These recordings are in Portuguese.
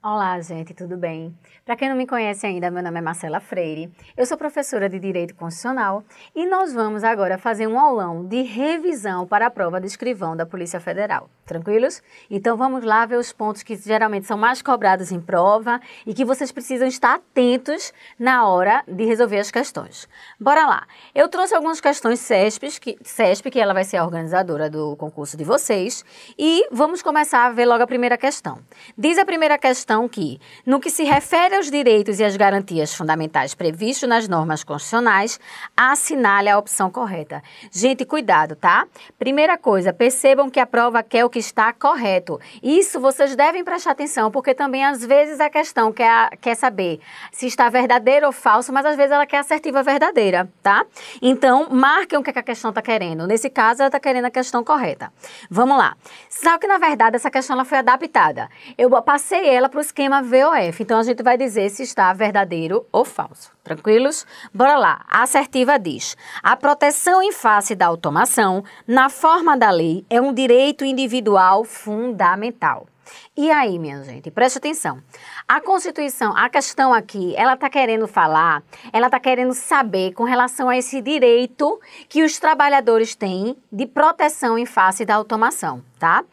Olá, gente, tudo bem? Para quem não me conhece ainda, meu nome é Marcela Freire, eu sou professora de Direito Constitucional e nós vamos agora fazer um aulão de revisão para a prova de escrivão da Polícia Federal. Tranquilos? Então vamos lá ver os pontos que geralmente são mais cobrados em prova e que vocês precisam estar atentos na hora de resolver as questões. Bora lá! Eu trouxe algumas questões CESP, que ela vai ser a organizadora do concurso de vocês, e vamos começar a ver logo a primeira questão. Diz a primeira questão que, no que se refere aos direitos e às garantias fundamentais previstos nas normas constitucionais, assinale a opção correta. Gente, cuidado, tá? Primeira coisa, percebam que a prova quer o que está correto. Isso vocês devem prestar atenção, porque também às vezes a questão quer saber se está verdadeiro ou falso, mas às vezes ela quer assertiva verdadeira, tá? Então, marquem o que a questão está querendo. Nesse caso, ela está querendo a questão correta. Vamos lá. Sabe que, na verdade, essa questão ela foi adaptada. Eu passei ela para o esquema VOF. Então, a gente vai dizer se está verdadeiro ou falso. Tranquilos? Bora lá. A assertiva diz: a proteção em face da automação, na forma da lei, é um direito individual fundamental. E aí, minha gente, preste atenção. A Constituição, a questão aqui, ela está querendo falar, ela está querendo saber com relação a esse direito que os trabalhadores têm de proteção em face da automação, tá?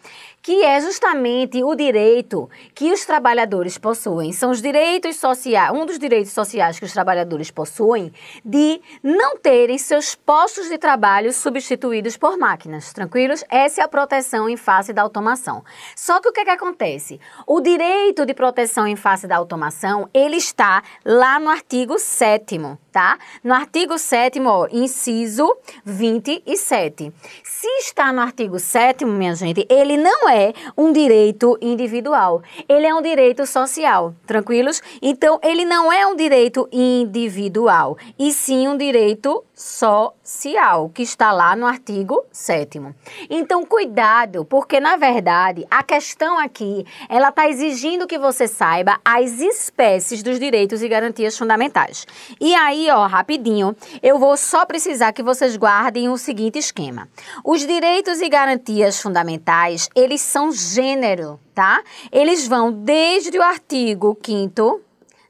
Que é justamente o direito que os trabalhadores possuem. São os direitos sociais, um dos direitos sociais que os trabalhadores possuem de não terem seus postos de trabalho substituídos por máquinas, tranquilos? Essa é a proteção em face da automação. Só que o que acontece? O direito de proteção em face da automação, ele está lá no artigo 7º, tá? No artigo 7º, ó, inciso 27. Se está no artigo 7º, minha gente, ele não é um direito individual, ele é um direito social, tranquilos? Então, ele não é um direito individual, e sim um direito social, que está lá no artigo 7º. Então, cuidado, porque, na verdade, a questão aqui, ela está exigindo que você saiba as espécies dos direitos e garantias fundamentais. E aí, ó, rapidinho, eu vou só precisar que vocês guardem o seguinte esquema. Os direitos e garantias fundamentais, eles são gênero, tá? Eles vão desde o artigo 5º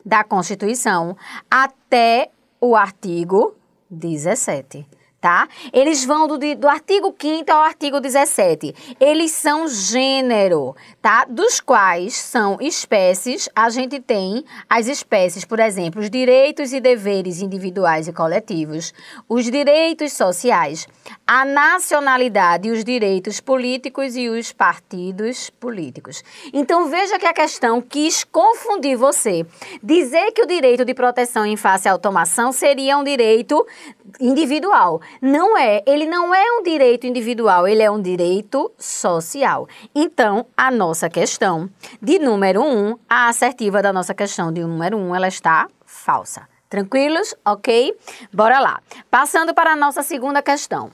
da Constituição até o artigo 17, tá? Eles vão do artigo 5º ao artigo 17. Eles são gênero, tá? Dos quais são espécies, a gente tem as espécies, por exemplo, os direitos e deveres individuais e coletivos, os direitos sociais, a nacionalidade e os direitos políticos e os partidos políticos. Então, veja que a questão quis confundir você. Dizer que o direito de proteção em face à automação seria um direito individual. Não é. Ele não é um direito individual, ele é um direito social. Então, a nossa questão de número 1, a assertiva da nossa questão de número 1, ela está falsa. Tranquilos? Ok? Bora lá. Passando para a nossa segunda questão.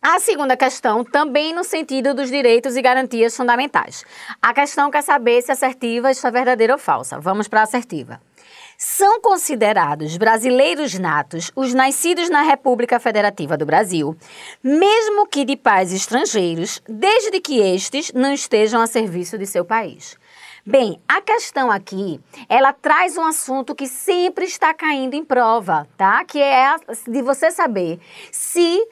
A segunda questão, também no sentido dos direitos e garantias fundamentais. A questão quer saber se a assertiva está verdadeira ou falsa. Vamos para a assertiva. São considerados brasileiros natos os nascidos na República Federativa do Brasil, mesmo que de pais estrangeiros, desde que estes não estejam a serviço de seu país. Bem, a questão aqui, ela traz um assunto que sempre está caindo em prova, tá? Que é de você saber se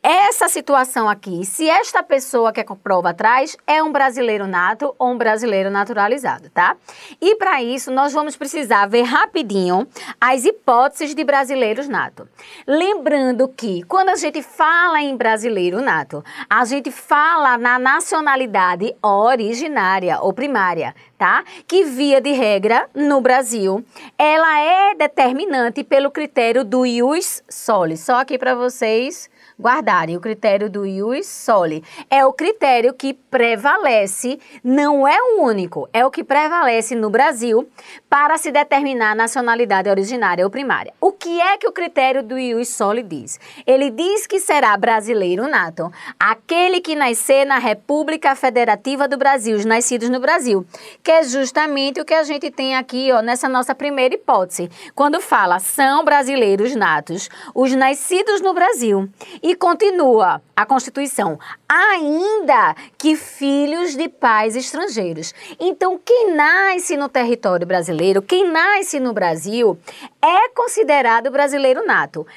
essa situação aqui, se esta pessoa que a prova traz é um brasileiro nato ou um brasileiro naturalizado, tá? E para isso, nós vamos precisar ver rapidinho as hipóteses de brasileiros nato. Lembrando que, quando a gente fala em brasileiro nato, a gente fala na nacionalidade originária ou primária, tá? Que, via de regra, no Brasil, ela é determinante pelo critério do ius soli. Só aqui para vocês guardarem o critério do ius soli. É o critério que prevalece, não é o único, é o que prevalece no Brasil para se determinar a nacionalidade originária ou primária. O que é que o critério do ius soli diz? Ele diz que será brasileiro nato aquele que nascer na República Federativa do Brasil, os nascidos no Brasil, que é justamente o que a gente tem aqui, ó, nessa nossa primeira hipótese, quando fala são brasileiros natos os nascidos no Brasil E continua a Constituição, ainda que filhos de pais estrangeiros. Então, quem nasce no território brasileiro, quem nasce no Brasil, é considerado brasileiro nato,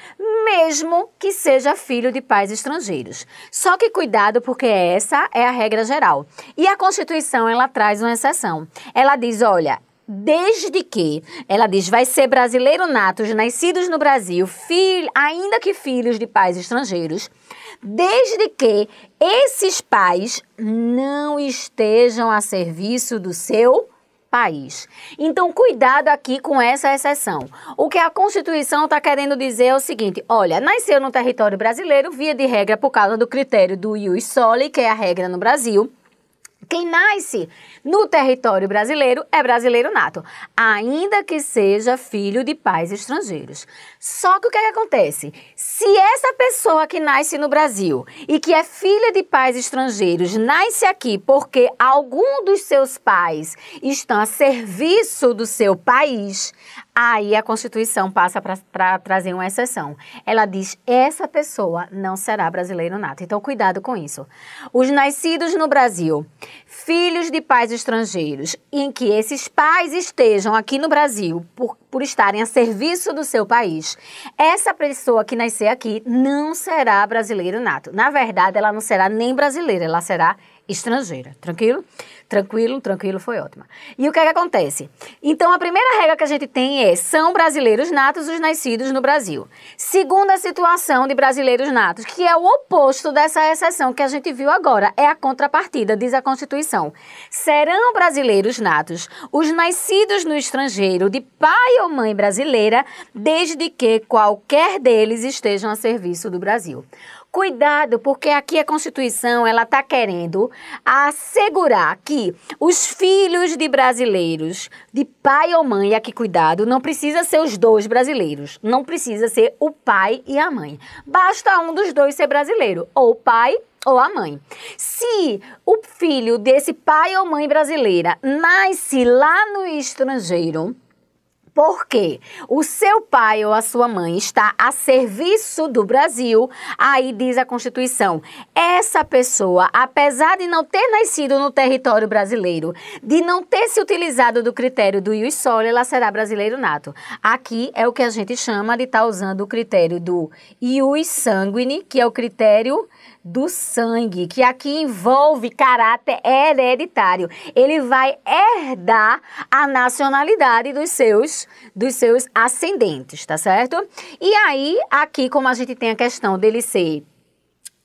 mesmo que seja filho de pais estrangeiros. Só que cuidado, porque essa é a regra geral. E a Constituição, ela traz uma exceção. Ela diz, olha, desde que, ela diz, vai ser brasileiro nato, nascidos no Brasil, ainda que filhos de pais estrangeiros, desde que esses pais não estejam a serviço do seu país. Então, cuidado aqui com essa exceção. O que a Constituição está querendo dizer é o seguinte, olha, nasceu no território brasileiro, via de regra por causa do critério do ius soli, que é a regra no Brasil. Quem nasce no território brasileiro é brasileiro nato, ainda que seja filho de pais estrangeiros. Só que o que acontece? Se essa pessoa que nasce no Brasil e que é filha de pais estrangeiros nasce aqui porque algum dos seus pais estão a serviço do seu país, aí a Constituição passa para trazer uma exceção. Ela diz, essa pessoa não será brasileiro nato. Então, cuidado com isso. Os nascidos no Brasil, filhos de pais estrangeiros, em que esses pais estejam aqui no Brasil por estarem a serviço do seu país, essa pessoa que nascer aqui não será brasileiro nato. Na verdade, ela não será nem brasileira, ela será estrangeira. Tranquilo? Tranquilo, foi ótima. E o que é que acontece? Então, a primeira regra que a gente tem é, são brasileiros natos os nascidos no Brasil. Segunda situação de brasileiros natos, que é o oposto dessa exceção que a gente viu agora, é a contrapartida, diz a Constituição. Serão brasileiros natos os nascidos no estrangeiro de pai ou mãe brasileira, desde que qualquer deles estejam a serviço do Brasil. Cuidado, porque aqui a Constituição, ela está querendo assegurar que os filhos de brasileiros, de pai ou mãe, aqui cuidado, não precisa ser os dois brasileiros, não precisa ser o pai e a mãe. Basta um dos dois ser brasileiro, ou o pai ou a mãe. Se o filho desse pai ou mãe brasileira nasce lá no estrangeiro, porque o seu pai ou a sua mãe está a serviço do Brasil, aí diz a Constituição, essa pessoa, apesar de não ter nascido no território brasileiro, de não ter se utilizado do critério do ius soli, ela será brasileiro nato. Aqui é o que a gente chama de estar usando o critério do ius sanguine, que é o critério do sangue, que aqui envolve caráter hereditário. Ele vai herdar a nacionalidade dos seus ascendentes, tá certo? E aí, aqui, como a gente tem a questão dele ser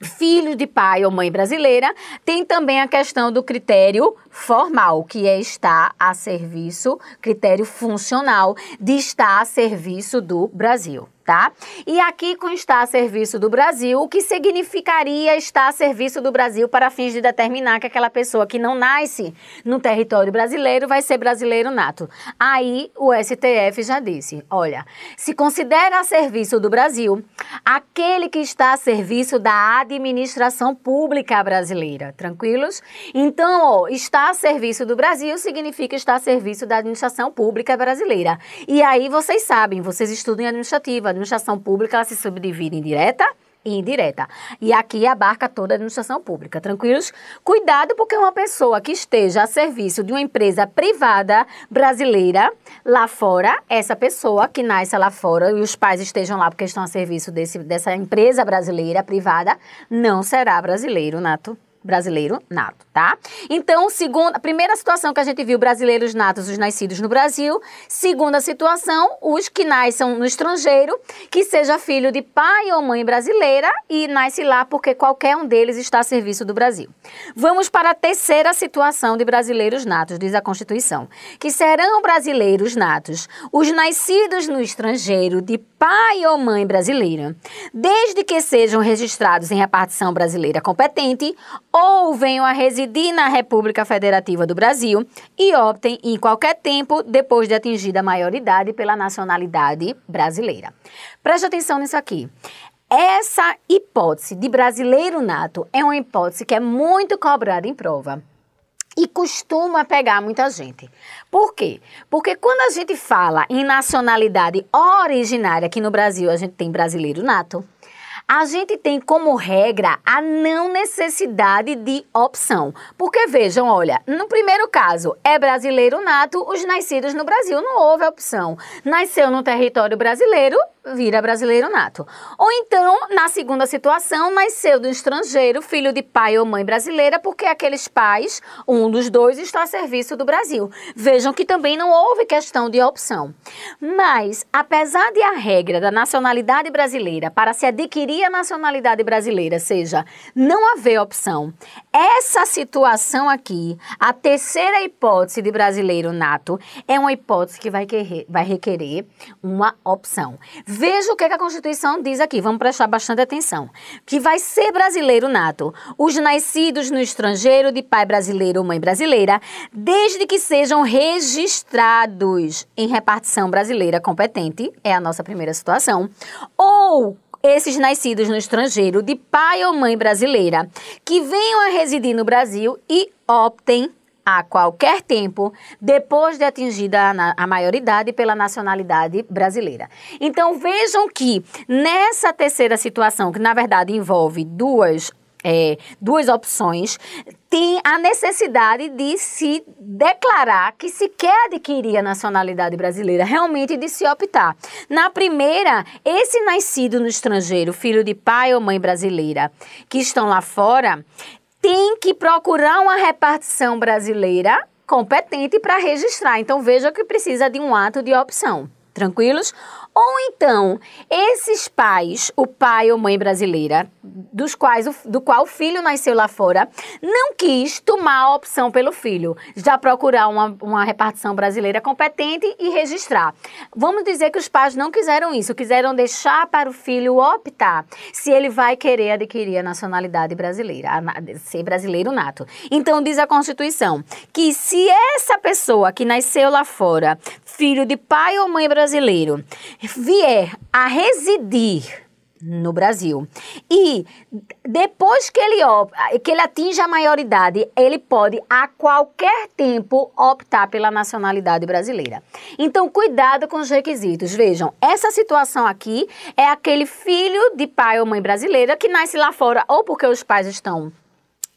filho de pai ou mãe brasileira, tem também a questão do critério formal, que é estar a serviço, critério funcional de estar a serviço do Brasil. Tá? E aqui com estar a serviço do Brasil, o que significaria estar a serviço do Brasil para fins de determinar que aquela pessoa que não nasce no território brasileiro vai ser brasileiro nato. Aí o STF já disse, olha, se considera a serviço do Brasil aquele que está a serviço da administração pública brasileira, tranquilos? Então, ó, estar a serviço do Brasil significa estar a serviço da administração pública brasileira. E aí vocês sabem, vocês estudam em administrativa, a administração pública, ela se subdivide em direta e indireta. E aqui abarca toda a administração pública, tranquilos? Cuidado, porque uma pessoa que esteja a serviço de uma empresa privada brasileira lá fora, essa pessoa que nasce lá fora e os pais estejam lá porque estão a serviço dessa empresa brasileira privada, não será brasileiro nato, tá? Então, a primeira situação que a gente viu, brasileiros natos, os nascidos no Brasil. Segunda situação, os que nasçam no estrangeiro, que seja filho de pai ou mãe brasileira e nasce lá porque qualquer um deles está a serviço do Brasil. Vamos para a terceira situação de brasileiros natos, diz a Constituição, que serão brasileiros natos os nascidos no estrangeiro de pai ou mãe brasileira, desde que sejam registrados em repartição brasileira competente ou venham a residir na República Federativa do Brasil e optem em qualquer tempo depois de atingida a maioridade pela nacionalidade brasileira. Preste atenção nisso aqui. Essa hipótese de brasileiro nato é uma hipótese que é muito cobrada em prova e costuma pegar muita gente. Por quê? Porque quando a gente fala em nacionalidade originária, aqui no Brasil a gente tem brasileiro nato, a gente tem como regra a não necessidade de opção. Porque vejam, olha, no primeiro caso, é brasileiro nato, os nascidos no Brasil, não houve opção. Nasceu no território brasileiro, vira brasileiro nato. Ou então, na segunda situação, nasceu do estrangeiro, filho de pai ou mãe brasileira, porque aqueles pais, um dos dois, está a serviço do Brasil. Vejam que também não houve questão de opção. Mas, apesar de a regra da nacionalidade brasileira para se adquirir a nacionalidade brasileira, seja, não haver opção, essa situação aqui, a terceira hipótese de brasileiro nato, é uma hipótese que vai requerer uma opção. Veja o que a Constituição diz aqui, vamos prestar bastante atenção. Que vai ser brasileiro nato, os nascidos no estrangeiro de pai brasileiro ou mãe brasileira, desde que sejam registrados em repartição brasileira competente, é a nossa primeira situação, ou esses nascidos no estrangeiro de pai ou mãe brasileira, que venham a residir no Brasil e optem a qualquer tempo, depois de atingida a maioridade pela nacionalidade brasileira. Então, vejam que nessa terceira situação, que na verdade envolve duas opções, tem a necessidade de se declarar que se quer adquirir a nacionalidade brasileira, realmente de se optar. Na primeira, esse nascido no estrangeiro, filho de pai ou mãe brasileira, que estão lá fora, tem que procurar uma repartição brasileira competente para registrar. Então, veja que precisa de um ato de opção. Tranquilos? Ou então, esses pais, o pai ou mãe brasileira, do qual o filho nasceu lá fora, não quis tomar a opção pelo filho, já procurar uma repartição brasileira competente e registrar. Vamos dizer que os pais não quiseram isso, quiseram deixar para o filho optar se ele vai querer adquirir a nacionalidade brasileira, ser brasileiro nato. Então, diz a Constituição que se essa pessoa que nasceu lá fora, filho de pai ou mãe brasileiro, vier a residir no Brasil e depois que ele atinja a maioridade, ele pode a qualquer tempo optar pela nacionalidade brasileira. Então, cuidado com os requisitos. Vejam, essa situação aqui é aquele filho de pai ou mãe brasileira que nasce lá fora ou porque os pais estão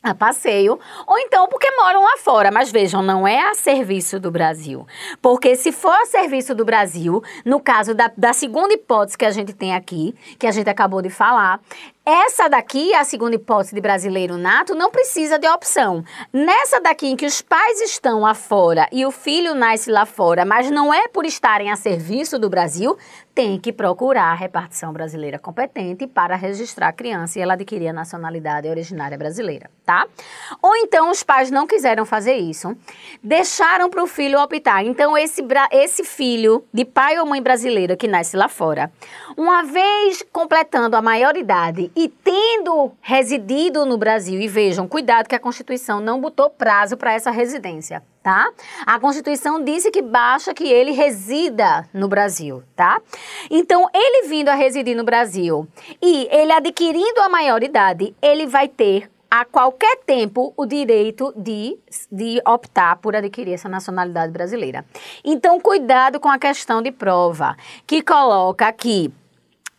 a passeio, ou então porque moram lá fora. Mas vejam, não é a serviço do Brasil. Porque se for a serviço do Brasil, no caso da segunda hipótese que a gente tem aqui, que a gente acabou de falar, essa daqui, a segunda hipótese de brasileiro nato, não precisa de opção. Nessa daqui em que os pais estão lá fora e o filho nasce lá fora, mas não é por estarem a serviço do Brasil, tem que procurar a repartição brasileira competente para registrar a criança e ela adquirir a nacionalidade originária brasileira, tá? Ou então os pais não quiseram fazer isso, deixaram para o filho optar. Então esse filho de pai ou mãe brasileira que nasce lá fora, uma vez completando a maioridade e tendo residido no Brasil, e vejam, cuidado que a Constituição não botou prazo para essa residência, tá? A Constituição disse que basta que ele resida no Brasil, tá? Então, ele vindo a residir no Brasil e ele adquirindo a maioridade, ele vai ter a qualquer tempo o direito de optar por adquirir essa nacionalidade brasileira. Então, cuidado com a questão de prova, que coloca aqui: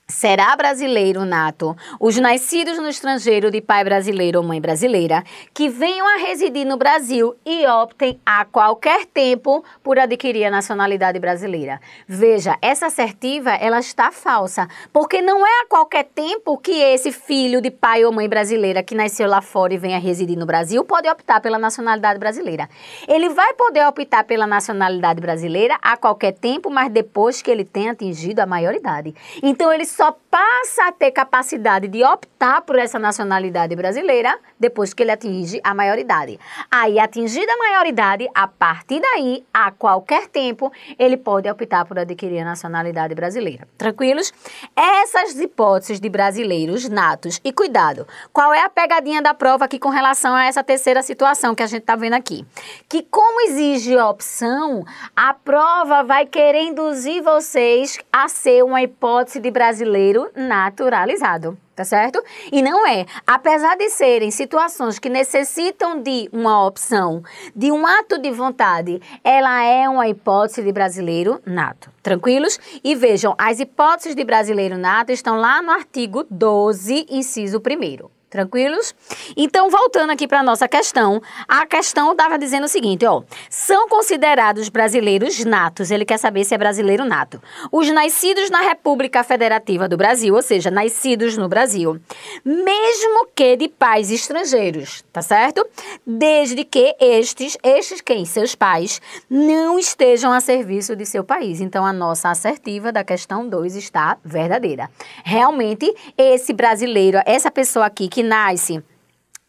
será brasileiro nato os nascidos no estrangeiro de pai brasileiro ou mãe brasileira que venham a residir no Brasil e optem a qualquer tempo por adquirir a nacionalidade brasileira. Veja, essa assertiva, ela está falsa, porque não é a qualquer tempo que esse filho de pai ou mãe brasileira que nasceu lá fora e vem a residir no Brasil pode optar pela nacionalidade brasileira. Ele vai poder optar pela nacionalidade brasileira a qualquer tempo, mas depois que ele tenha atingido a maioridade. Então, ele só passa a ter capacidade de optar por essa nacionalidade brasileira depois que ele atinge a maioridade. Aí, atingida a maioridade, a partir daí, a qualquer tempo, ele pode optar por adquirir a nacionalidade brasileira. Tranquilos? Essas hipóteses de brasileiros natos. E cuidado, qual é a pegadinha da prova aqui com relação a essa terceira situação que a gente está vendo aqui? Que como exige opção, a prova vai querer induzir vocês a ser uma hipótese de brasileiro brasileiro naturalizado, tá certo? E não é. Apesar de serem situações que necessitam de uma opção, de um ato de vontade, ela é uma hipótese de brasileiro nato. Tranquilos? E vejam, as hipóteses de brasileiro nato estão lá no artigo 12, inciso 1º. Tranquilos? Então, voltando aqui para a nossa questão, a questão estava dizendo o seguinte, ó, são considerados brasileiros natos, ele quer saber se é brasileiro nato, os nascidos na República Federativa do Brasil, ou seja, nascidos no Brasil, mesmo que de pais estrangeiros, tá certo? Desde que estes quem? Seus pais, não estejam a serviço de seu país. Então, a nossa assertiva da questão 2 está verdadeira. Realmente, esse brasileiro, essa pessoa aqui que nasce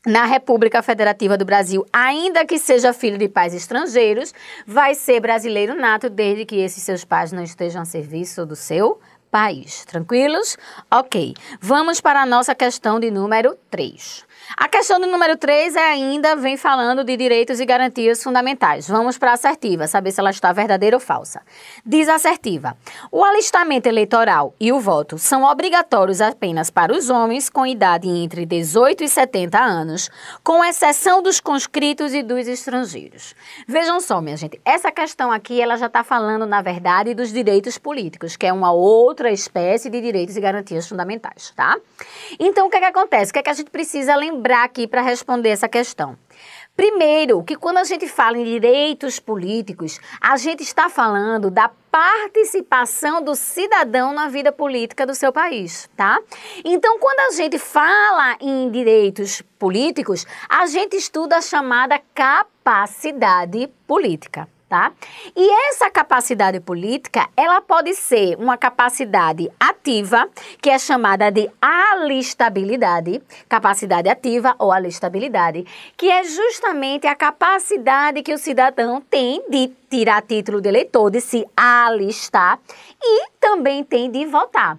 na República Federativa do Brasil, ainda que seja filho de pais estrangeiros, vai ser brasileiro nato desde que esses seus pais não estejam a serviço do seu país. Tranquilos? Ok. Vamos para a nossa questão de número 3. A questão do número 3 ainda vem falando de direitos e garantias fundamentais. Vamos para a assertiva, saber se ela está verdadeira ou falsa. Diz a assertiva: o alistamento eleitoral e o voto são obrigatórios apenas para os homens com idade entre 18 e 70 anos, com exceção dos conscritos e dos estrangeiros. Vejam só, minha gente, essa questão aqui ela já está falando, na verdade, dos direitos políticos, que é uma outra espécie de direitos e garantias fundamentais, tá? Então, o que é que acontece? O que é que a gente precisa lembrar aqui para responder essa questão? Primeiro, que quando a gente fala em direitos políticos, a gente está falando da participação do cidadão na vida política do seu país, tá? Então, quando a gente fala em direitos políticos, a gente estuda a chamada capacidade política. Tá? E essa capacidade política, ela pode ser uma capacidade ativa, que é chamada de alistabilidade, capacidade ativa ou alistabilidade, que é justamente a capacidade que o cidadão tem de tirar título de eleitor, de se alistar e também tem de votar.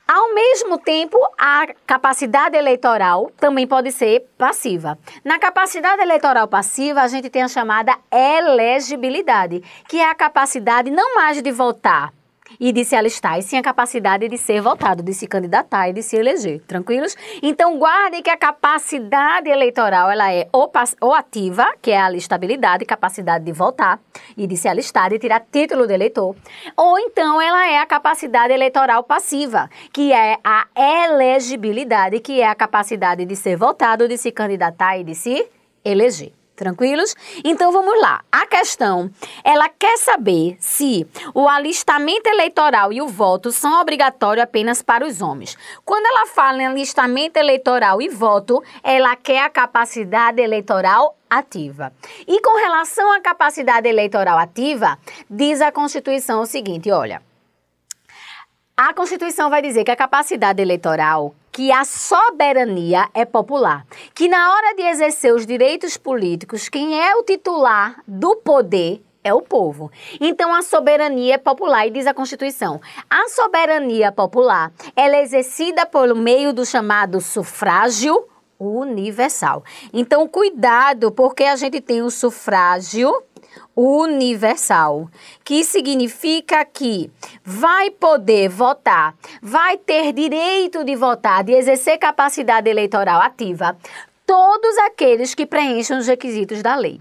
Ao mesmo tempo, a capacidade eleitoral também pode ser passiva. Na capacidade eleitoral passiva, a gente tem a chamada elegibilidade, que é a capacidade não mais de votar e de se alistar, e sim a capacidade de ser votado, de se candidatar e de se eleger. Tranquilos? Então, guardem que a capacidade eleitoral, ela é ou ativa, que é a alistabilidade, capacidade de votar e de se alistar, de tirar título de eleitor, ou então ela é a capacidade eleitoral passiva, que é a elegibilidade, que é a capacidade de ser votado, de se candidatar e de se eleger. Tranquilos? Então, vamos lá. A questão, ela quer saber se o alistamento eleitoral e o voto são obrigatórios apenas para os homens. Quando ela fala em alistamento eleitoral e voto, ela quer a capacidade eleitoral ativa. E com relação à capacidade eleitoral ativa, diz a Constituição o seguinte, olha, a Constituição vai dizer que a capacidade eleitoral, que a soberania é popular, que na hora de exercer os direitos políticos, quem é o titular do poder é o povo. Então, a soberania é popular, e diz a Constituição, a soberania popular, ela é exercida por meio do chamado sufrágio universal. Então, cuidado, porque a gente tem o sufrágio universal, que significa que vai poder votar, vai ter direito de votar, de exercer capacidade eleitoral ativa, todos aqueles que preenchem os requisitos da lei.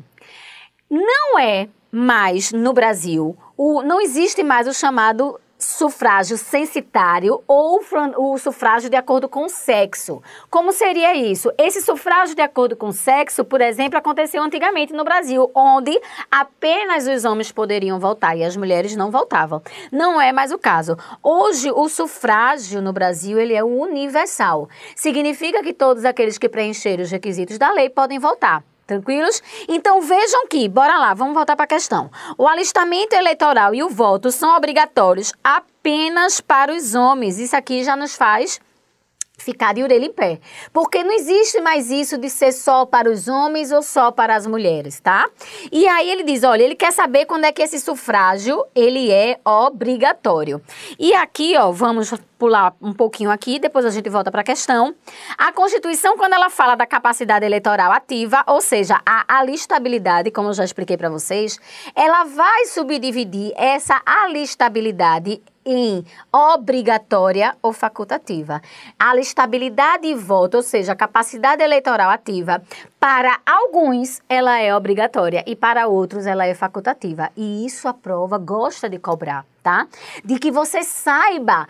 Não é mais no Brasil, não existe mais o chamado sufrágio censitário ou o sufrágio de acordo com o sexo. Como seria isso? Esse sufrágio de acordo com o sexo, por exemplo, aconteceu antigamente no Brasil, onde apenas os homens poderiam votar e as mulheres não votavam. Não é mais o caso. Hoje, o sufrágio no Brasil, ele é universal. Significa que todos aqueles que preencheram os requisitos da lei podem votar. Tranquilos? Então, vejam que, bora lá, vamos voltar para a questão. O alistamento eleitoral e o voto são obrigatórios apenas para os homens. Isso aqui já nos faz ficar de orelha em pé. Porque não existe mais isso de ser só para os homens ou só para as mulheres, tá? E aí ele diz, olha, ele quer saber quando é que esse sufrágio, ele é obrigatório. E aqui, ó, vamos pular um pouquinho aqui, depois a gente volta para a questão. A Constituição, quando ela fala da capacidade eleitoral ativa, ou seja, a alistabilidade, como eu já expliquei para vocês, ela vai subdividir essa alistabilidade em obrigatória ou facultativa. A alistabilidade de voto, ou seja, a capacidade eleitoral ativa, para alguns ela é obrigatória e para outros ela é facultativa. E isso a prova gosta de cobrar, tá? De que você saiba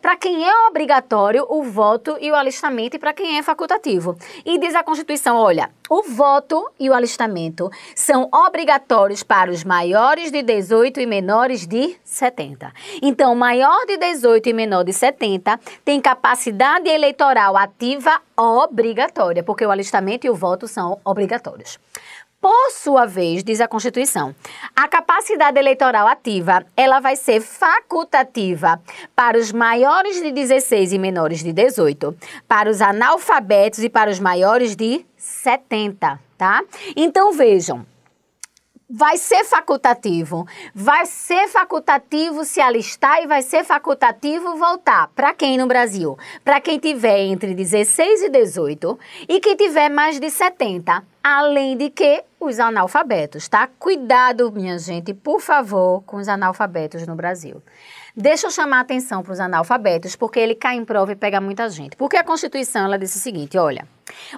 para quem é obrigatório o voto e o alistamento e para quem é facultativo. E diz a Constituição, olha, o voto e o alistamento são obrigatórios para os maiores de 18 e menores de 70. Então, maior de 18 e menor de 70 tem capacidade eleitoral ativa obrigatória, porque o alistamento e o voto são obrigatórios. Por sua vez, diz a Constituição, a capacidade eleitoral ativa, ela vai ser facultativa para os maiores de 16 e menores de 18, para os analfabetos e para os maiores de 70, tá? Então, vejam, vai ser facultativo se alistar e vai ser facultativo voltar. Para quem no Brasil? Para quem tiver entre 16 e 18 e quem tiver mais de 70, além de que os analfabetos, tá? Cuidado, minha gente, por favor, com os analfabetos no Brasil. Deixa eu chamar a atenção para os analfabetos, porque ele cai em prova e pega muita gente. Porque a Constituição, ela disse o seguinte, olha,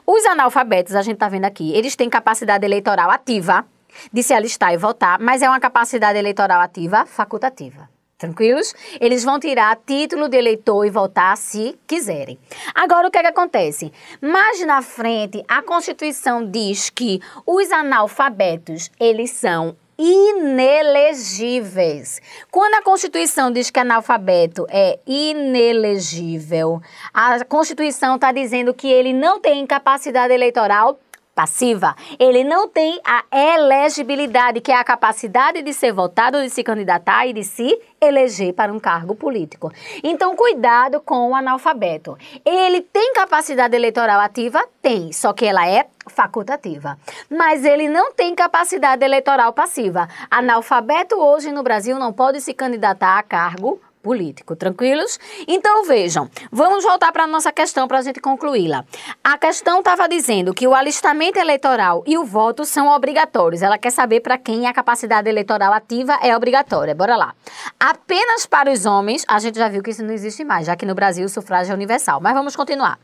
os analfabetos, a gente está vendo aqui, eles têm capacidade eleitoral ativa, de se alistar e votar, mas é uma capacidade eleitoral ativa facultativa. Tranquilos? Eles vão tirar título de eleitor e votar se quiserem. Agora, o que é que acontece? Mais na frente, a Constituição diz que os analfabetos, eles são inelegíveis. Quando a Constituição diz que analfabeto é inelegível, a Constituição está dizendo que ele não tem capacidade eleitoral passiva, ele não tem a elegibilidade, que é a capacidade de ser votado, de se candidatar e de se eleger para um cargo político. Então, cuidado com o analfabeto. Ele tem capacidade eleitoral ativa? Tem, só que ela é facultativa. Mas ele não tem capacidade eleitoral passiva. Analfabeto hoje no Brasil não pode se candidatar a cargo político, tranquilos? Então vejam, vamos voltar para a nossa questão para a gente concluí-la. A questão estava dizendo que o alistamento eleitoral e o voto são obrigatórios. Ela quer saber para quem a capacidade eleitoral ativa é obrigatória. Bora lá. Apenas para os homens, a gente já viu que isso não existe mais, já que no Brasil o sufrágio é universal. Mas vamos continuar.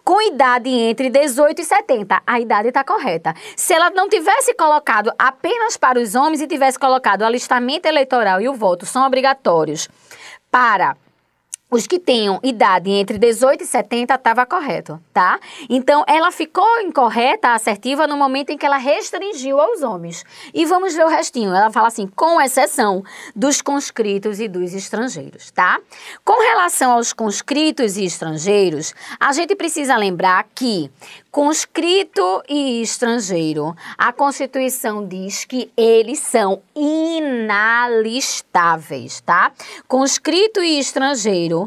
Com idade entre 18 e 70, a idade está correta. Se ela não tivesse colocado apenas para os homens e tivesse colocado o alistamento eleitoral e o voto são obrigatórios para os que tenham idade entre 18 e 70, estava correto, tá? Então, ela ficou incorreta, assertiva, no momento em que ela restringiu aos homens. E vamos ver o restinho. Ela fala assim, com exceção dos conscritos e dos estrangeiros, tá? Com relação aos conscritos e estrangeiros, a gente precisa lembrar que conscrito e estrangeiro, a Constituição diz que eles são inalistáveis, tá? Conscrito e estrangeiro,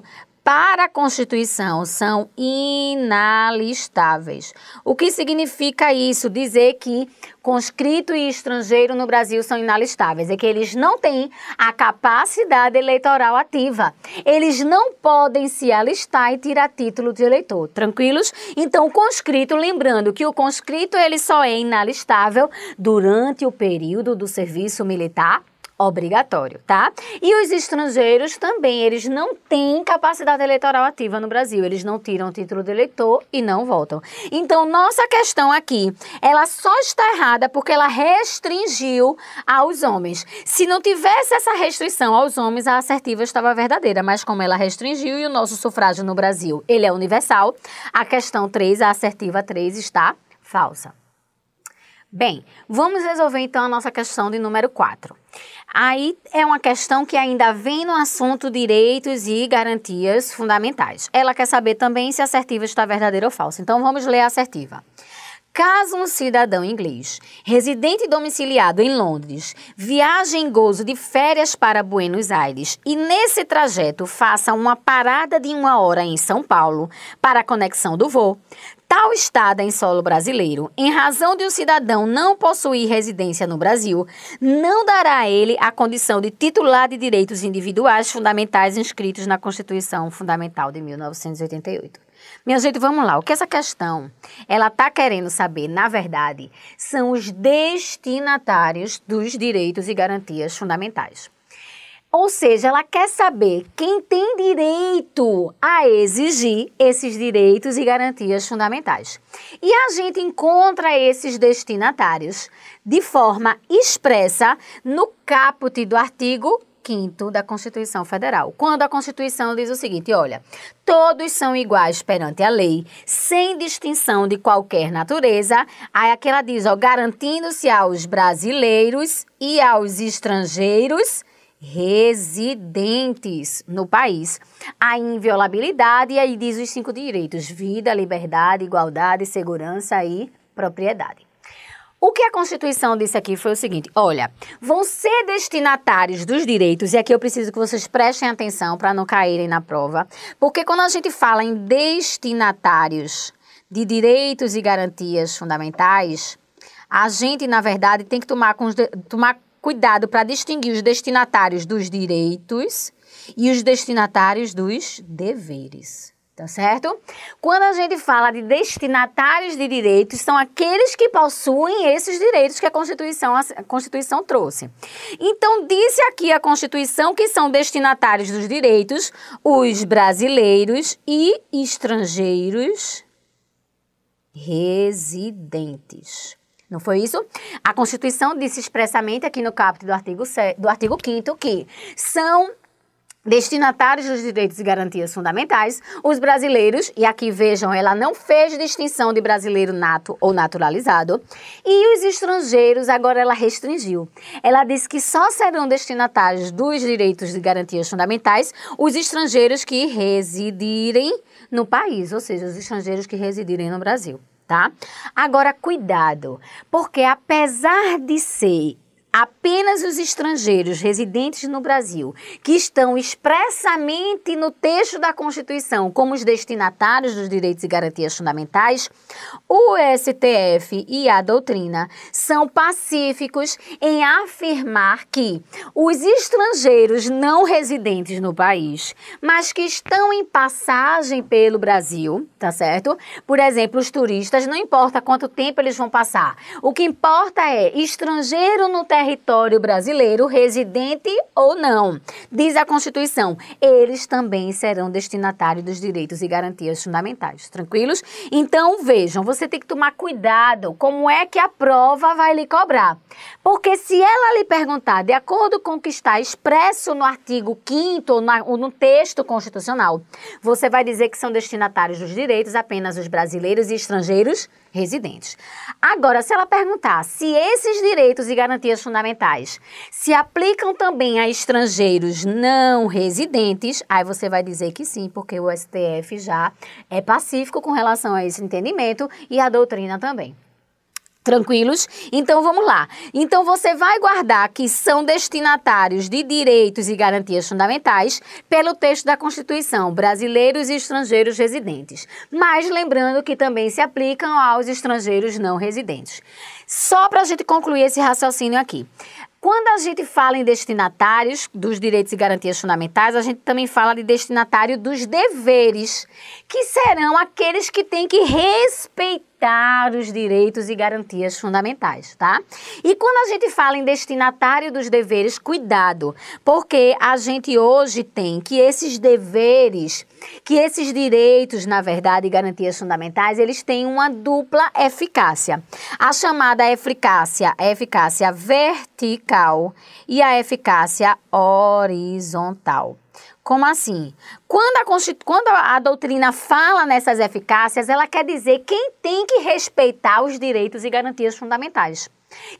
para a Constituição, são inalistáveis. O que significa isso? Dizer que conscrito e estrangeiro no Brasil são inalistáveis. É que eles não têm a capacidade eleitoral ativa. Eles não podem se alistar e tirar título de eleitor. Tranquilos? Então, o conscrito, lembrando que o conscrito ele só é inalistável durante o período do serviço militar obrigatório, tá? E os estrangeiros também, eles não têm capacidade eleitoral ativa no Brasil, eles não tiram título de eleitor e não votam. Então, nossa questão aqui, ela só está errada porque ela restringiu aos homens. Se não tivesse essa restrição aos homens, a assertiva estava verdadeira, mas como ela restringiu e o nosso sufrágio no Brasil, ele é universal, a questão 3, a assertiva 3, está falsa. Bem, vamos resolver então a nossa questão de número 4. Aí é uma questão que ainda vem no assunto direitos e garantias fundamentais. Ela quer saber também se a assertiva está verdadeira ou falsa. Então vamos ler a assertiva. Caso um cidadão inglês, residente domiciliado em Londres, viaje em gozo de férias para Buenos Aires e nesse trajeto faça uma parada de 1 hora em São Paulo para a conexão do voo, tal estada em solo brasileiro, em razão de o cidadão não possuir residência no Brasil, não dará a ele a condição de titular de direitos individuais fundamentais inscritos na Constituição Fundamental de 1988. Minha gente, vamos lá. O que essa questão, ela está querendo saber, na verdade, são os destinatários dos direitos e garantias fundamentais. Ou seja, ela quer saber quem tem direito a exigir esses direitos e garantias fundamentais. E a gente encontra esses destinatários de forma expressa no caput do artigo 5º da Constituição Federal, quando a Constituição diz o seguinte, olha, todos são iguais perante a lei, sem distinção de qualquer natureza, aí aqui ela diz, ó, garantindo-se aos brasileiros e aos estrangeiros residentes no país a inviolabilidade, e aí diz os 5 direitos, vida, liberdade, igualdade, segurança e propriedade. O que a Constituição disse aqui foi o seguinte, olha, vão ser destinatários dos direitos, e aqui eu preciso que vocês prestem atenção para não caírem na prova, porque quando a gente fala em destinatários de direitos e garantias fundamentais, a gente, na verdade, tem que tomar cuidado para distinguir os destinatários dos direitos e os destinatários dos deveres. Tá certo? Quando a gente fala de destinatários de direitos, são aqueles que possuem esses direitos que a Constituição trouxe. Então, disse aqui a Constituição que são destinatários dos direitos os brasileiros e estrangeiros residentes. Não foi isso? A Constituição disse expressamente aqui no caput do artigo 5º que são destinatários dos direitos e garantias fundamentais, os brasileiros, e aqui vejam, ela não fez distinção de brasileiro nato ou naturalizado, e os estrangeiros, agora ela restringiu. Ela disse que só serão destinatários dos direitos e garantias fundamentais os estrangeiros que residirem no país, ou seja, os estrangeiros que residirem no Brasil, tá? Agora, cuidado, porque apesar de ser apenas os estrangeiros residentes no Brasil, que estão expressamente no texto da Constituição como os destinatários dos direitos e garantias fundamentais, o STF e a doutrina são pacíficos em afirmar que os estrangeiros não residentes no país, mas que estão em passagem pelo Brasil, tá certo? Por exemplo, os turistas, não importa quanto tempo eles vão passar, o que importa é estrangeiro no território brasileiro, residente ou não. Diz a Constituição, eles também serão destinatários dos direitos e garantias fundamentais. Tranquilos? Então, vejam, você tem que tomar cuidado como é que a prova vai lhe cobrar. Porque se ela lhe perguntar, de acordo com o que está expresso no artigo 5º ou no texto constitucional, você vai dizer que são destinatários dos direitos apenas os brasileiros e estrangeiros residentes. Agora, se ela perguntar se esses direitos e garantias fundamentais se aplicam também a estrangeiros não residentes, aí você vai dizer que sim, porque o STF já é pacífico com relação a esse entendimento e a doutrina também. Tranquilos? Então, vamos lá. Então, você vai guardar que são destinatários de direitos e garantias fundamentais pelo texto da Constituição, brasileiros e estrangeiros residentes. Mas lembrando que também se aplicam aos estrangeiros não residentes. Só para a gente concluir esse raciocínio aqui. Quando a gente fala em destinatários dos direitos e garantias fundamentais, a gente também fala de destinatário dos deveres, que serão aqueles que têm que respeitar os direitos e garantias fundamentais, tá? E quando a gente fala em destinatário dos deveres, cuidado, porque a gente hoje tem que esses deveres, que esses direitos, na verdade, e garantias fundamentais, eles têm uma dupla eficácia. A chamada eficácia, a eficácia vertical e a eficácia horizontal. Como assim? Quando a doutrina fala nessas eficácias, ela quer dizer quem tem que respeitar os direitos e garantias fundamentais.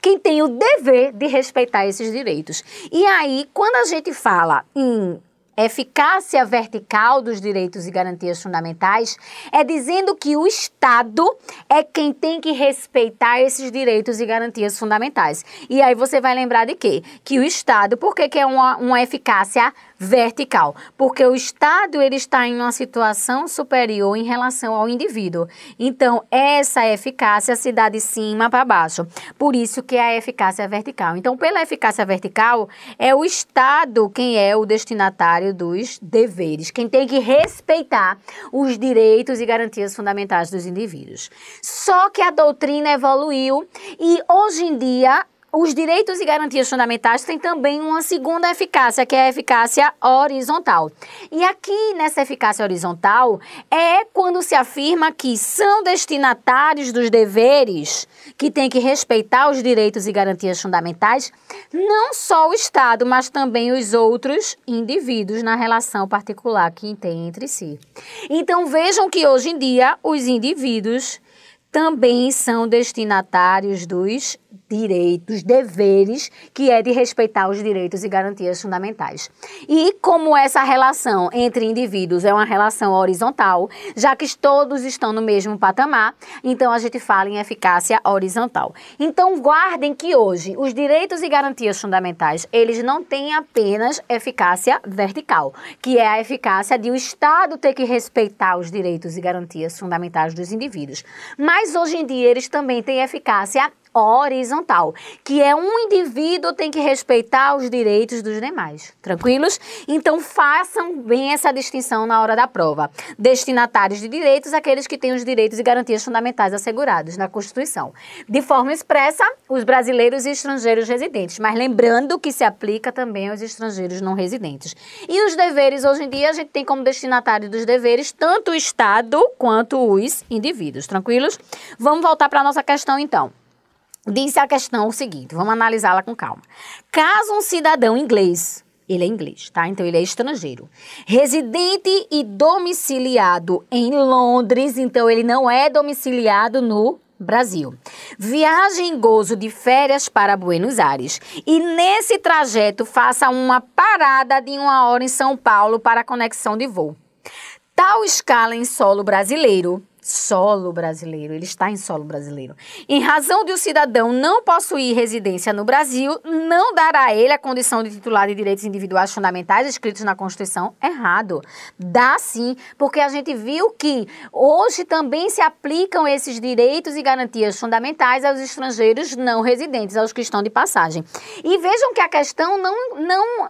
Quem tem o dever de respeitar esses direitos. E aí, quando a gente fala em eficácia vertical dos direitos e garantias fundamentais, é dizendo que o Estado é quem tem que respeitar esses direitos e garantias fundamentais. E aí você vai lembrar de quê? Que o Estado, por que é uma eficácia vertical? Porque o Estado ele está em uma situação superior em relação ao indivíduo. Então, essa eficácia se dá de cima para baixo. Por isso que é a eficácia vertical. Então, pela eficácia vertical, é o Estado quem é o destinatário dos deveres, quem tem que respeitar os direitos e garantias fundamentais dos indivíduos. Só que a doutrina evoluiu e, hoje em dia, os direitos e garantias fundamentais têm também uma segunda eficácia, que é a eficácia horizontal. E aqui, nessa eficácia horizontal, é quando se afirma que são destinatários dos deveres, que têm que respeitar os direitos e garantias fundamentais, não só o Estado, mas também os outros indivíduos na relação particular que têm entre si. Então, vejam que hoje em dia, os indivíduos também são destinatários dos direitos, deveres, que é de respeitar os direitos e garantias fundamentais. E como essa relação entre indivíduos é uma relação horizontal, já que todos estão no mesmo patamar, então a gente fala em eficácia horizontal. Então guardem que hoje os direitos e garantias fundamentais, eles não têm apenas eficácia vertical, que é a eficácia de o Estado ter que respeitar os direitos e garantias fundamentais dos indivíduos. Mas hoje em dia eles também têm eficácia horizontal, que é um indivíduo tem que respeitar os direitos dos demais. Tranquilos? Então façam bem essa distinção na hora da prova. Destinatários de direitos, aqueles que têm os direitos e garantias fundamentais assegurados na Constituição. De forma expressa, os brasileiros e estrangeiros residentes, mas lembrando que se aplica também aos estrangeiros não residentes. E os deveres, hoje em dia, a gente tem como destinatário dos deveres tanto o Estado quanto os indivíduos. Tranquilos? Vamos voltar para a nossa questão, então. Disse a questão o seguinte, vamos analisá-la com calma. Caso um cidadão inglês, ele é inglês, tá? Então ele é estrangeiro, residente e domiciliado em Londres, então ele não é domiciliado no Brasil, viaje em gozo de férias para Buenos Aires e nesse trajeto faça uma parada de 1 hora em São Paulo para a conexão de voo. Tal escala em solo brasileiro, ele está em solo brasileiro. Em razão de o cidadão não possuir residência no Brasil, não dará a ele a condição de titular de direitos individuais fundamentais escritos na Constituição. Errado. Dá sim, porque a gente viu que hoje também se aplicam esses direitos e garantias fundamentais aos estrangeiros não residentes, aos que estão de passagem. E vejam que a questão não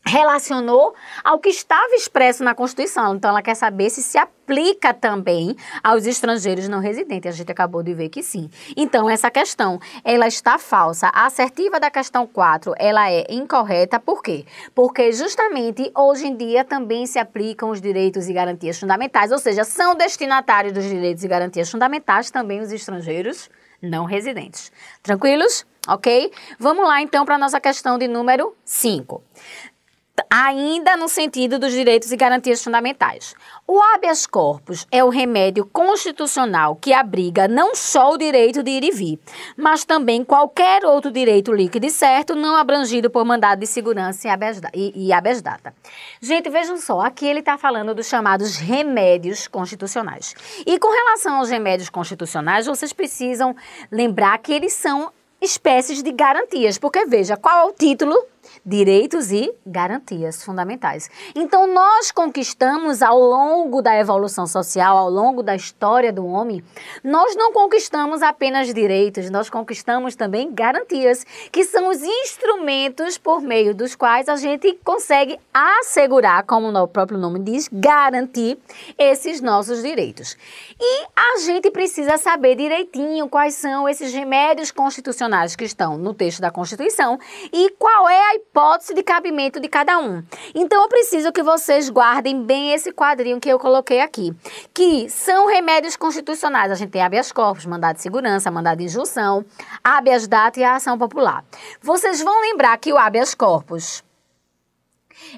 relacionou ao que estava expresso na Constituição. Então, ela quer saber se aplica também aos estrangeiros não residentes. A gente acabou de ver que sim. Então, essa questão, ela está falsa. A assertiva da questão 4, ela é incorreta. Por quê? Porque, justamente, hoje em dia também se aplicam os direitos e garantias fundamentais, ou seja, são destinatários dos direitos e garantias fundamentais também os estrangeiros não residentes. Tranquilos? Ok? Vamos lá, então, para a nossa questão de número 5. Ainda no sentido dos direitos e garantias fundamentais. O habeas corpus é o remédio constitucional que abriga não só o direito de ir e vir, mas também qualquer outro direito líquido e certo não abrangido por mandado de segurança e habeas data. Gente, vejam só, aqui ele está falando dos chamados remédios constitucionais. E com relação aos remédios constitucionais, vocês precisam lembrar que eles são espécies de garantias, porque veja, qual é o título? Direitos e garantias fundamentais. Então, nós conquistamos ao longo da evolução social, ao longo da história do homem, nós não conquistamos apenas direitos, nós conquistamos também garantias, que são os instrumentos por meio dos quais a gente consegue assegurar, como o próprio nome diz, garantir esses nossos direitos. E a gente precisa saber direitinho quais são esses remédios constitucionais que estão no texto da Constituição e qual é a hipótese de cabimento de cada um. Então, eu preciso que vocês guardem bem esse quadrinho que eu coloquei aqui, que são remédios constitucionais. A gente tem habeas corpus, mandado de segurança, mandado de injunção, habeas data e a ação popular. Vocês vão lembrar que o habeas corpus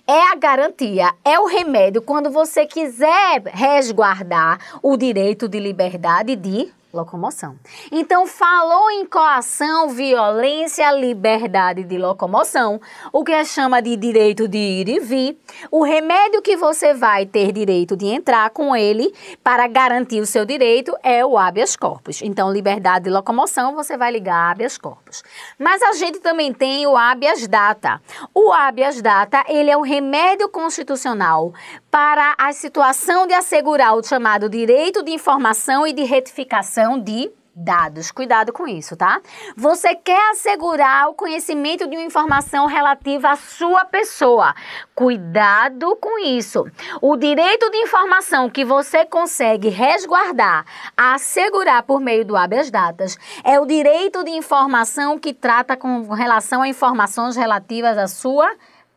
é a garantia, é o remédio quando você quiser resguardar o direito de liberdade de locomoção. Então, falou em coação, violência, liberdade de locomoção, o que chama de direito de ir e vir, o remédio que você vai ter direito de entrar com ele para garantir o seu direito é o habeas corpus. Então, liberdade de locomoção, você vai ligar a habeas corpus. Mas a gente também tem o habeas data. O habeas data, ele é o remédio constitucional para a situação de assegurar o chamado direito de informação e de retificação de dados. Cuidado com isso, tá? Você quer assegurar o conhecimento de uma informação relativa à sua pessoa. Cuidado com isso. O direito de informação que você consegue resguardar, assegurar por meio do habeas datas, é o direito de informação que trata com relação a informações relativas à sua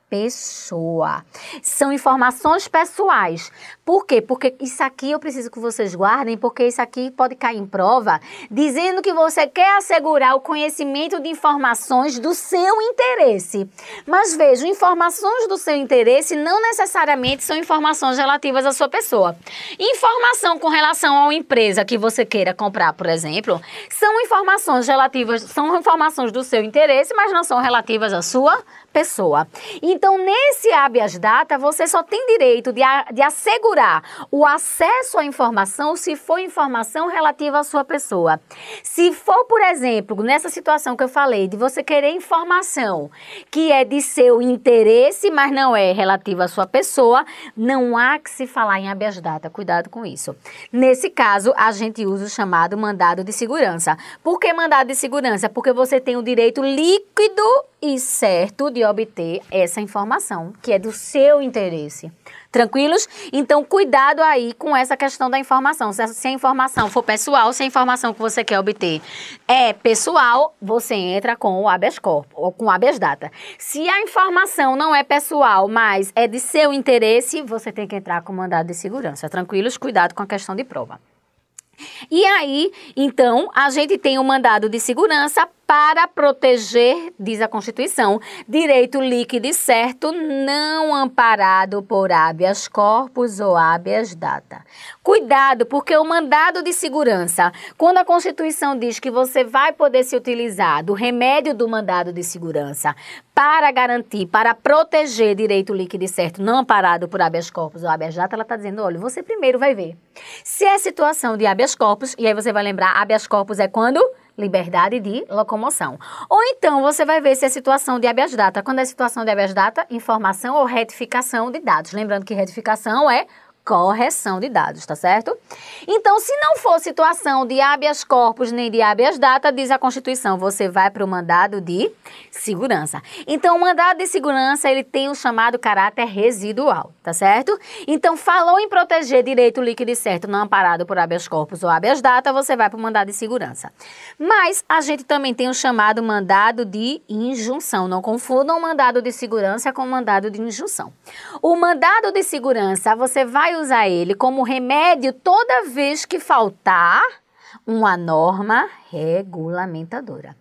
pessoa. São informações pessoais. Por quê? Porque isso aqui eu preciso que vocês guardem, porque isso aqui pode cair em prova, dizendo que você quer assegurar o conhecimento de informações do seu interesse. Mas vejam, informações do seu interesse não necessariamente são informações relativas à sua pessoa. Informação com relação a uma empresa que você queira comprar, por exemplo, são informações relativas, são informações do seu interesse, mas não são relativas à sua pessoa. Então, nesse habeas data, você só tem direito de assegurar o acesso à informação se for informação relativa à sua pessoa. Se for, por exemplo, nessa situação que eu falei, de você querer informação que é de seu interesse, mas não é relativa à sua pessoa, não há que se falar em habeas data. Cuidado com isso. Nesse caso, a gente usa o chamado mandado de segurança. Por que mandado de segurança? Porque você tem o direito líquido e certo de obter essa informação, que é do seu interesse. Tranquilos? Então, cuidado aí com essa questão da informação. Se a informação for pessoal, se a informação que você quer obter é pessoal, você entra com o habeas corpus, ou com o habeas data. Se a informação não é pessoal, mas é de seu interesse, você tem que entrar com o mandado de segurança. Tranquilos? Cuidado com a questão de prova. E aí, então, a gente tem o mandado de segurança para proteger, diz a Constituição, direito líquido e certo não amparado por habeas corpus ou habeas data. Cuidado, porque o mandado de segurança, quando a Constituição diz que você vai poder se utilizar do remédio do mandado de segurança para garantir, para proteger direito líquido e certo não amparado por habeas corpus ou habeas data, ela está dizendo, olha, você primeiro vai ver se é situação de habeas corpus, e aí você vai lembrar, habeas corpus é quando? Liberdade de locomoção. Ou então, você vai ver se é situação de habeas data. Quando é situação de habeas data, informação ou retificação de dados. Lembrando que retificação é correção de dados, tá certo? Então, se não for situação de habeas corpus nem de habeas data, diz a Constituição, você vai para o mandado de segurança. Então, o mandado de segurança, ele tem o chamado caráter residual, tá certo? Então, falou em proteger direito líquido e certo não amparado por habeas corpus ou habeas data, você vai para o mandado de segurança. Mas, a gente também tem o chamado mandado de injunção. Não confundam o mandado de segurança com o mandado de injunção. O mandado de segurança, você vai usar ele como remédio toda vez que faltar uma norma regulamentadora.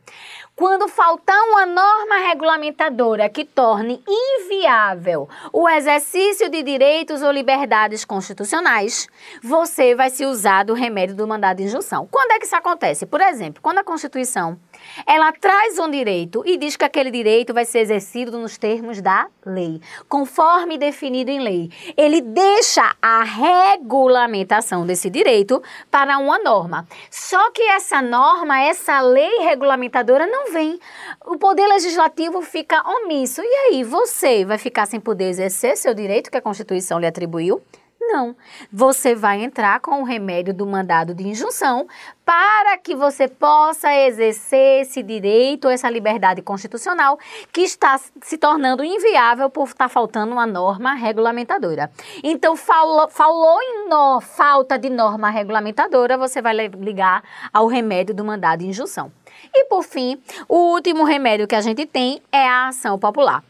Quando faltar uma norma regulamentadora que torne inviável o exercício de direitos ou liberdades constitucionais, você vai se usar do remédio do mandado de injunção. Quando é que isso acontece? Por exemplo, quando a Constituição ela traz um direito e diz que aquele direito vai ser exercido nos termos da lei, conforme definido em lei. Ele deixa a regulamentação desse direito para uma norma. Só que essa norma, essa lei regulamentadora não vem. O Poder Legislativo fica omisso. E aí, você vai ficar sem poder exercer seu direito que a Constituição lhe atribuiu? Não. Você vai entrar com o remédio do mandado de injunção para que você possa exercer esse direito, essa liberdade constitucional que está se tornando inviável por estar faltando uma norma regulamentadora. Então, falou em falta de norma regulamentadora, você vai ligar ao remédio do mandado de injunção. E, por fim, o último remédio que a gente tem é a ação popular.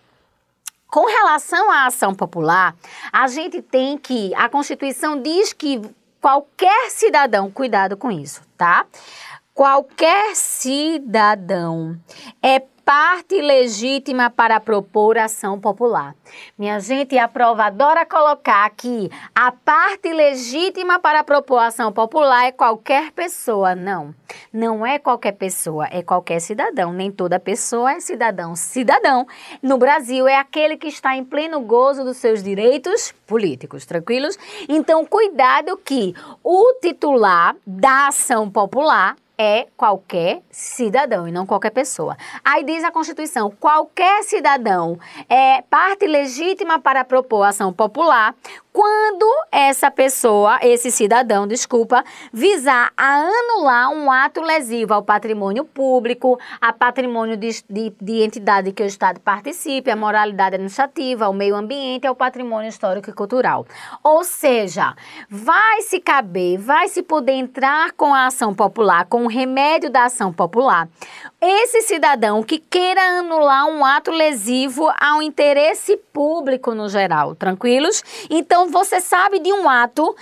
Com relação à ação popular, a gente tem que, a Constituição diz que qualquer cidadão, cuidado com isso, tá? Qualquer cidadão é parte legítima para propor ação popular. Minha gente, a prova adora colocar aqui a parte legítima para propor ação popular é qualquer pessoa. Não, não é qualquer pessoa, é qualquer cidadão. Nem toda pessoa é cidadão. Cidadão, no Brasil, é aquele que está em pleno gozo dos seus direitos políticos, tranquilos? Então, cuidado que o titular da ação popular é qualquer cidadão e não qualquer pessoa. Aí diz a Constituição, qualquer cidadão é parte legítima para propor ação popular quando essa pessoa, esse cidadão, visar a anular um ato lesivo ao patrimônio público, a patrimônio de entidade que o Estado participe, a moralidade administrativa, ao meio ambiente, ao patrimônio histórico e cultural. Ou seja, vai se poder entrar com a ação popular, com o remédio da ação popular, esse cidadão que queira anular um ato lesivo ao interesse público no geral, tranquilos? Então, você sabe de um ato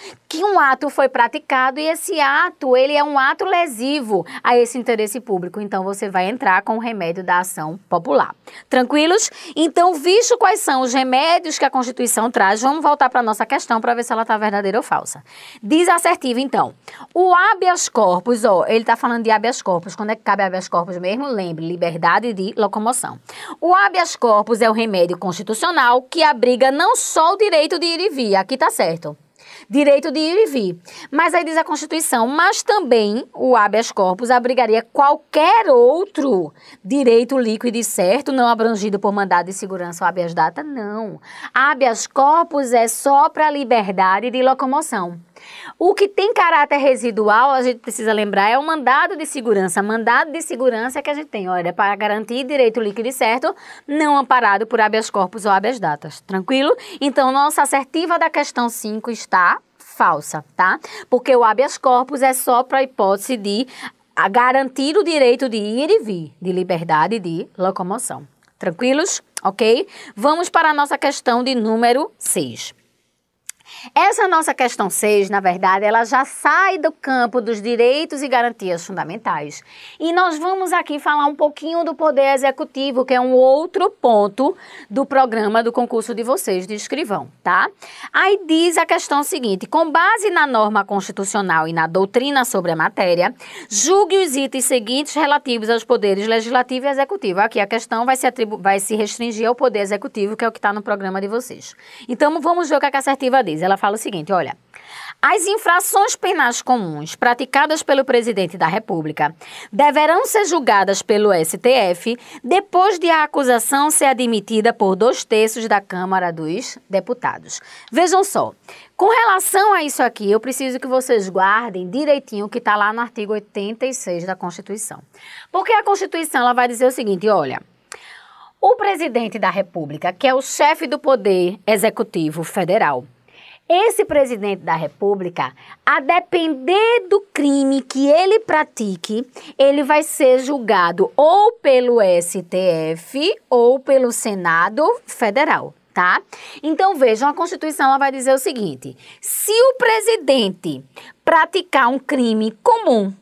foi praticado e esse ato, ele é um ato lesivo a esse interesse público. Então, você vai entrar com o remédio da ação popular. Tranquilos? Então, visto quais são os remédios que a Constituição traz, vamos voltar para a nossa questão para ver se ela está verdadeira ou falsa. Diz assertiva, então, o habeas corpus, ele está falando de habeas corpus. Quando é que cabe habeas corpus mesmo? Lembre, liberdade de locomoção. O habeas corpus é o remédio constitucional que abriga não só o direito de ir e vir, aqui está certo, direito de ir e vir. Mas aí diz a Constituição, mas também o habeas corpus abrigaria qualquer outro direito líquido e certo, não abrangido por mandado de segurança ou habeas data, não. Habeas corpus é só para liberdade de locomoção. O que tem caráter residual, a gente precisa lembrar, é o mandado de segurança. Mandado de segurança é que a gente tem, olha, para garantir direito líquido e certo, não amparado por habeas corpus ou habeas datas. Tranquilo? Então, nossa assertiva da questão 5 está falsa, tá? Porque o habeas corpus é só para a hipótese de garantir o direito de ir e vir, de liberdade de locomoção. Tranquilos? Ok? Vamos para a nossa questão de número 6. Essa nossa questão 6, na verdade, ela já sai do campo dos direitos e garantias fundamentais. E nós vamos aqui falar um pouquinho do poder executivo, que é um outro ponto do programa do concurso de vocês de escrivão, tá? Aí diz a questão seguinte: com base na norma constitucional e na doutrina sobre a matéria, julgue os itens seguintes relativos aos poderes legislativo e executivo. Aqui a questão vai se restringir ao poder executivo, que é o que está no programa de vocês. Então, vamos ver o que a assertiva diz. Ela fala o seguinte, olha, as infrações penais comuns praticadas pelo presidente da República deverão ser julgadas pelo STF depois de a acusação ser admitida por 2/3 da Câmara dos Deputados. Vejam só, com relação a isso aqui, eu preciso que vocês guardem direitinho o que está lá no artigo 86 da Constituição. Porque a Constituição ela vai dizer o seguinte, olha, o presidente da República, que é o chefe do Poder Executivo Federal, esse presidente da República, a depender do crime que ele pratique, ele vai ser julgado ou pelo STF ou pelo Senado Federal, tá? Então, vejam, a Constituição ela vai dizer o seguinte, se o presidente praticar um crime comum,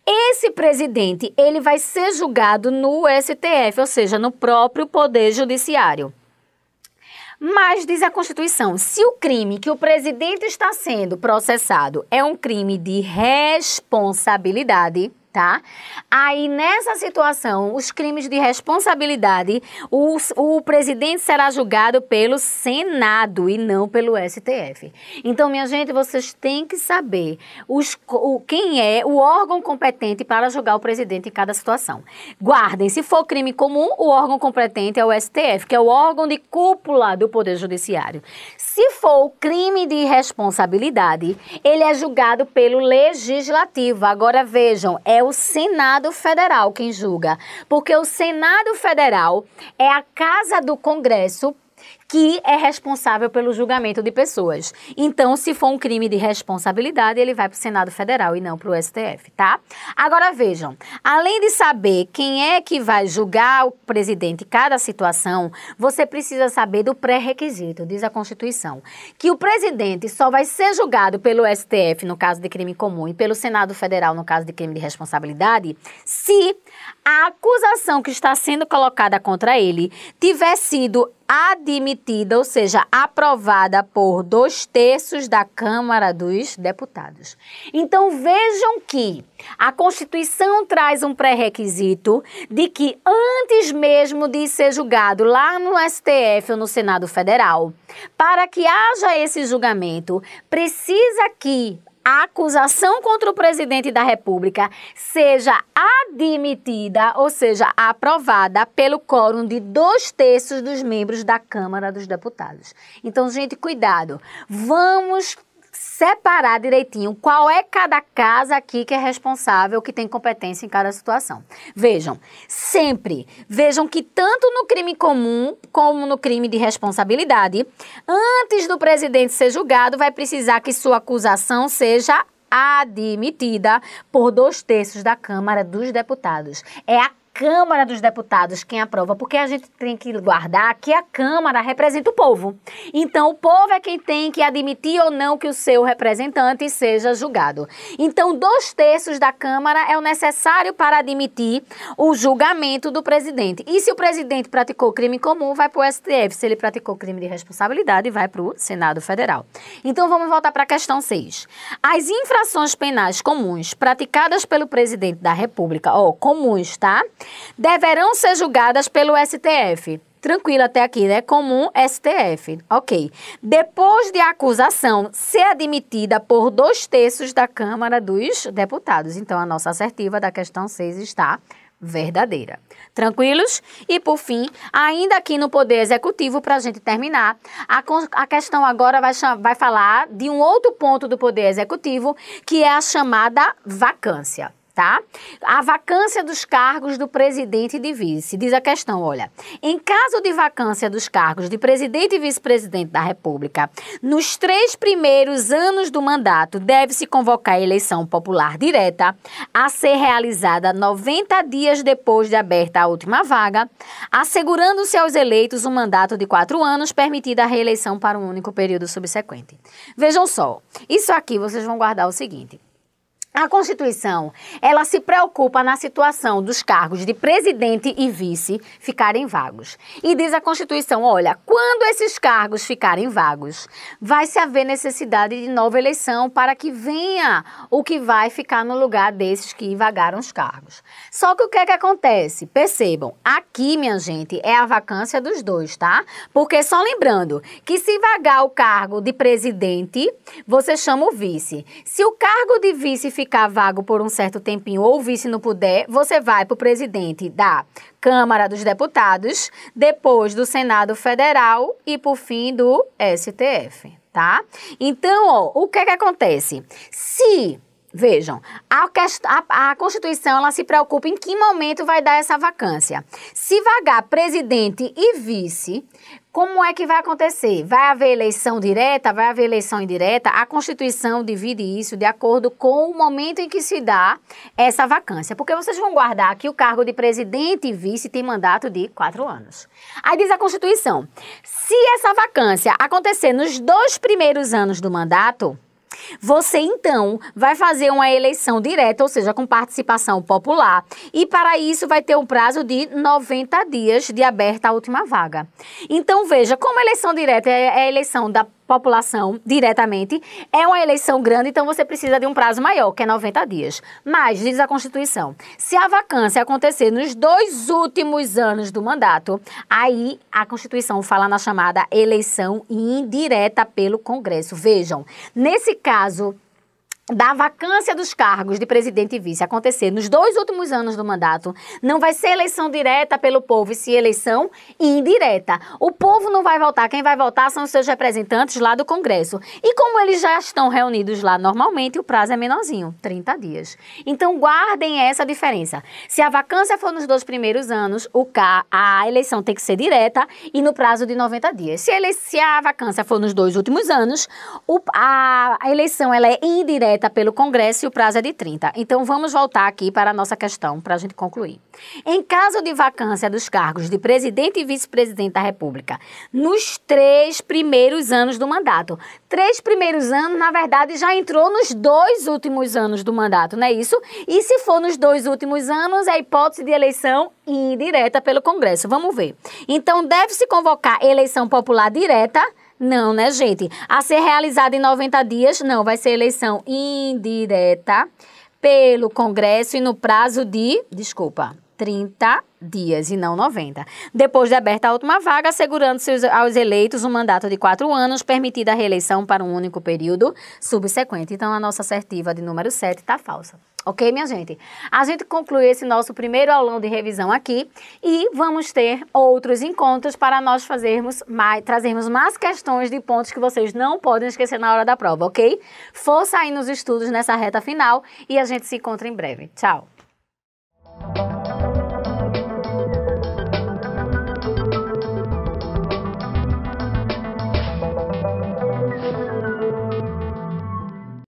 esse presidente, ele vai ser julgado no STF, ou seja, no próprio Poder Judiciário. Mas, diz a Constituição, se o crime que o presidente está sendo processado é um crime de responsabilidade, tá? Aí, nessa situação, os crimes de responsabilidade, o presidente será julgado pelo Senado e não pelo STF. Então, minha gente, vocês têm que saber quem é o órgão competente para julgar o presidente em cada situação. Guardem, se for crime comum, o órgão competente é o STF, que é o órgão de cúpula do Poder Judiciário. Se for crime de responsabilidade, ele é julgado pelo Legislativo. Agora, vejam, é o Senado Federal quem julga, porque o Senado Federal é a casa do Congresso que é responsável pelo julgamento de pessoas. Então, se for um crime de responsabilidade, ele vai para o Senado Federal e não para o STF, tá? Agora, vejam, além de saber quem é que vai julgar o presidente em cada situação, você precisa saber do pré-requisito, diz a Constituição, que o presidente só vai ser julgado pelo STF no caso de crime comum e pelo Senado Federal no caso de crime de responsabilidade, se a acusação que está sendo colocada contra ele tiver sido admitida, ou seja, aprovada por 2/3 da Câmara dos Deputados. Então, vejam que a Constituição traz um pré-requisito de que antes mesmo de ser julgado lá no STF ou no Senado Federal, para que haja esse julgamento, precisa que a acusação contra o presidente da República seja admitida, ou seja, aprovada pelo quórum de 2/3 dos membros da Câmara dos Deputados. Então, gente, cuidado. Vamos separar direitinho qual é cada casa aqui que é responsável, que tem competência em cada situação. Vejam, sempre vejam que tanto no crime comum como no crime de responsabilidade, antes do presidente ser julgado, vai precisar que sua acusação seja admitida por 2/3 da Câmara dos Deputados. É a Câmara dos Deputados quem aprova, porque a gente tem que guardar que a Câmara representa o povo. Então, o povo é quem tem que admitir ou não que o seu representante seja julgado. Então, 2/3 da Câmara é o necessário para admitir o julgamento do presidente. E se o presidente praticou crime comum, vai para o STF. Se ele praticou crime de responsabilidade, vai para o Senado Federal. Então, vamos voltar para a questão 6. As infrações penais comuns praticadas pelo presidente da República, comuns, tá? Deverão ser julgadas pelo STF. Tranquilo até aqui, né? Comum, STF. Ok. Depois de a acusação ser admitida por 2/3 da Câmara dos Deputados. Então, a nossa assertiva da questão 6 está verdadeira. Tranquilos? E, por fim, ainda aqui no Poder Executivo, para a gente terminar, a questão agora vai falar de um outro ponto do Poder Executivo, que é a chamada vacância. Tá? A vacância dos cargos do presidente e de vice. Diz a questão, olha, em caso de vacância dos cargos de presidente e vice-presidente da República, nos 3 primeiros anos do mandato, deve-se convocar a eleição popular direta a ser realizada 90 dias depois de aberta a última vaga, assegurando-se aos eleitos um mandato de 4 anos, permitida a reeleição para um único período subsequente. Vejam só, isso aqui vocês vão guardar o seguinte. A Constituição, ela se preocupa na situação dos cargos de presidente e vice ficarem vagos. E diz a Constituição, olha, quando esses cargos ficarem vagos, vai se haver necessidade de nova eleição para que venha o que vai ficar no lugar desses que vagaram os cargos. Só que o que é que acontece? Percebam, aqui, minha gente, é a vacância dos dois, tá? Porque só lembrando que se vagar o cargo de presidente, você chama o vice. Se o cargo de vice ficar vago por um certo tempinho ou o vice não puder, você vai para o presidente da Câmara dos Deputados, depois do Senado Federal e, por fim, do STF, tá? Então, o que é que acontece? Vejam, a Constituição ela se preocupa em que momento vai dar essa vacância. Se vagar presidente e vice, como é que vai acontecer? Vai haver eleição direta? Vai haver eleição indireta? A Constituição divide isso de acordo com o momento em que se dá essa vacância. Porque vocês vão guardar que o cargo de presidente e vice tem mandato de 4 anos. Aí diz a Constituição, se essa vacância acontecer nos 2 primeiros anos do mandato, você, então, vai fazer uma eleição direta, ou seja, com participação popular. E, para isso, vai ter um prazo de 90 dias de aberta a última vaga. Então, veja, como a eleição direta é a eleição da população diretamente, é uma eleição grande, então você precisa de um prazo maior, que é 90 dias. Mas, diz a Constituição, se a vacância acontecer nos 2 últimos anos do mandato, aí a Constituição fala na chamada eleição indireta pelo Congresso. Vejam, nesse caso da vacância dos cargos de presidente e vice acontecer nos 2 últimos anos do mandato, não vai ser eleição direta pelo povo, e sim eleição indireta. O povo não vai votar, quem vai votar são os seus representantes lá do Congresso. E como eles já estão reunidos lá normalmente, o prazo é menorzinho, 30 dias. Então, guardem essa diferença. Se a vacância for nos 2 primeiros anos, a eleição tem que ser direta e no prazo de 90 dias. Se a vacância for nos 2 últimos anos, a eleição ela é indireta pelo Congresso e o prazo é de 30. Então, vamos voltar aqui para a nossa questão, para a gente concluir. Em caso de vacância dos cargos de presidente e vice-presidente da República, nos 3 primeiros anos do mandato. 3 primeiros anos, na verdade, já entrou nos 2 últimos anos do mandato, não é isso? E se for nos 2 últimos anos, é a hipótese de eleição indireta pelo Congresso. Vamos ver. Então, deve-se convocar eleição popular direta. Não, né, gente? A ser realizada em 90 dias, não, vai ser eleição indireta pelo Congresso e no prazo de, 30 dias e não 90. Depois de aberta a última vaga, assegurando-se aos eleitos um mandato de 4 anos, permitida a reeleição para um único período subsequente. Então, a nossa assertiva de número 7 está falsa. Ok, minha gente? A gente conclui esse nosso primeiro aulão de revisão aqui e vamos ter outros encontros para nós trazermos mais questões de pontos que vocês não podem esquecer na hora da prova, ok? Força aí nos estudos nessa reta final e a gente se encontra em breve. Tchau!